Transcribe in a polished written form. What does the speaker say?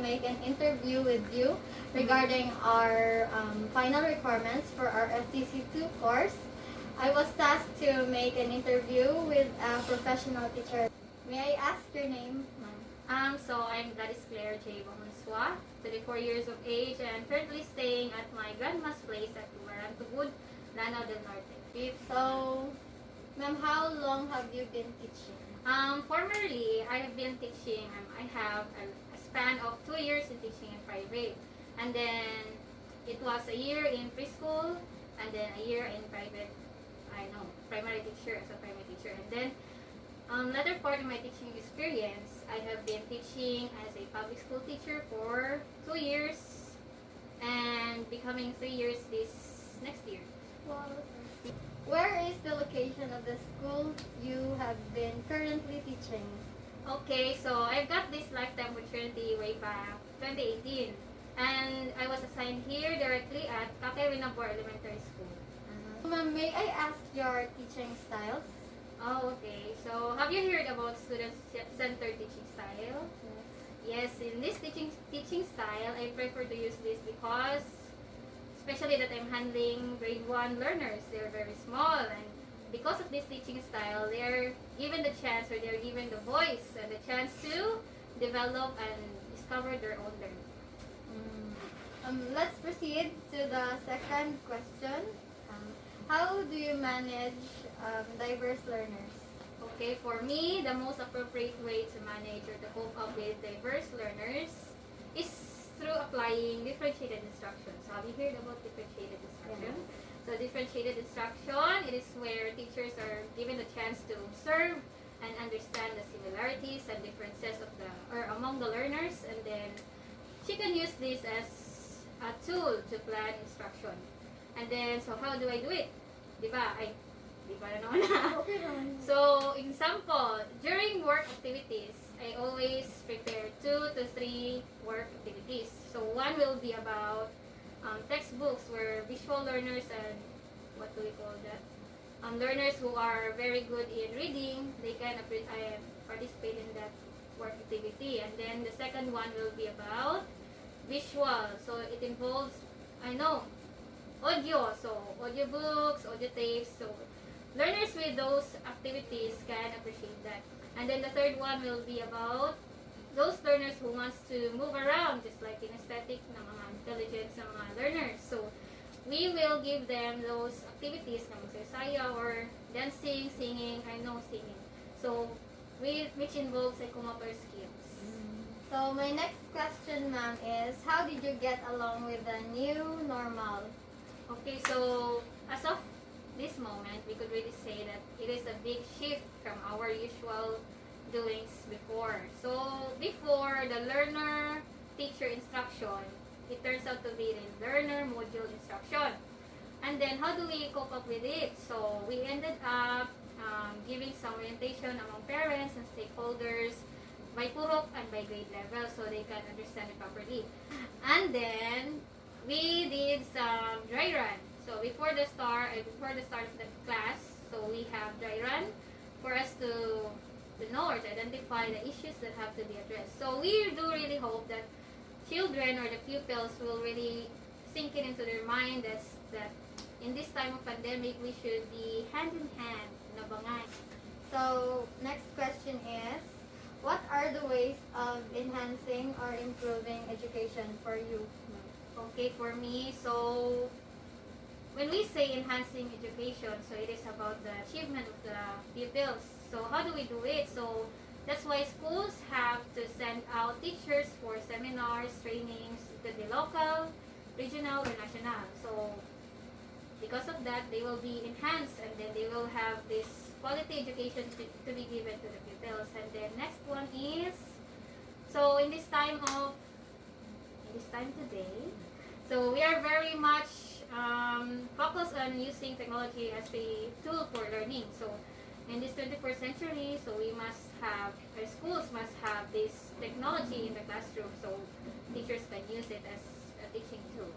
make an interview with you regarding our final requirements for our FTC2 course. I was tasked to make an interview with a professional teacher. May I ask your name, ma'am? So I'm Gladys Claire J. Bamanswa, 34 years of age, and currently staying at my grandma's place at Marantugud, Lanao del Norte. So, ma'am, how long have you been teaching? Formerly, I have been teaching, I have a span of 2 years in teaching in private. And then, it was a year in preschool, and then a year in private, primary teacher, as a primary teacher. And then, latter part of my teaching experience, I have been teaching as a public school teacher for 2 years, and becoming 3 years this next year. Wow. Where is the location of the school you have been currently teaching? Okay, so I got this lifetime opportunity way back 2018, and I was assigned here directly at Kakay Winabor Elementary School. Ma'am, may I ask your teaching styles? Oh, okay. So, have you heard about student-centered teaching style? Yes, in this teaching style, I prefer to use this because, especially that I'm handling grade 1 learners, they're very small, and because of this teaching style, they're given the chance, or they're given the voice and the chance to develop and discover their own learning. Let's proceed to the second question. How do you manage diverse learners? Okay, for me, the most appropriate way to manage or to cope up with diverse learners is through applying differentiated instruction. So have you heard about differentiated instruction? Yeah. So differentiated instruction, it is where teachers are given the chance to observe and understand the similarities and differences of among the learners, and then she can use this as a tool to plan instruction. And then, so how do I do it? Diba? Okay. So, example, during work activities, I always prepare 2 to 3 work activities. So, one will be about textbooks where visual learners and, what do we call that? Learners who are very good in reading, they can participate in that work activity. And then the second one will be about visual. So, it involves, audio. So, audiobooks, audio tapes. So, learners with those activities can appreciate that. And then the third one will be about those learners who wants to move around, just like kinesthetic na mga intelligence ng mga learners. So, we will give them those activities na magsasaya or dancing, singing, singing. So, which involves psychomotor skills. So my next question, ma'am, is how did you get along with the new normal? Okay, so as of this moment, we could really say that it is a big shift from our usual doings before. So before, the learner-teacher instruction, it turns out to be the learner-module instruction. And then how do we cope up with it? So we ended up giving some orientation among parents and stakeholders by purok and by grade level, so they can understand it properly. And then we did some dry run. So before the start of the class, so we have dry run for us to know or to identify the issues that have to be addressed. So we do really hope that children or the pupils will really sink it into their mind that in this time of pandemic, we should be hand in hand, nabangan. So next question is, what are the ways of enhancing or improving education for you? Okay, for me, so when we say enhancing education, so it is about the achievement of the pupils. So how do we do it? So that's why schools have to send out teachers for seminars, trainings. It could be local, regional, or national. So because of that, they will be enhanced, and then they will have this quality education to be given to the pupils. And then next one is, so in this time today, so we are very much focused on using technology as a tool for learning. So in this 21st century, so we must have, our schools must have this technology in the classroom, so teachers can use it as a teaching tool.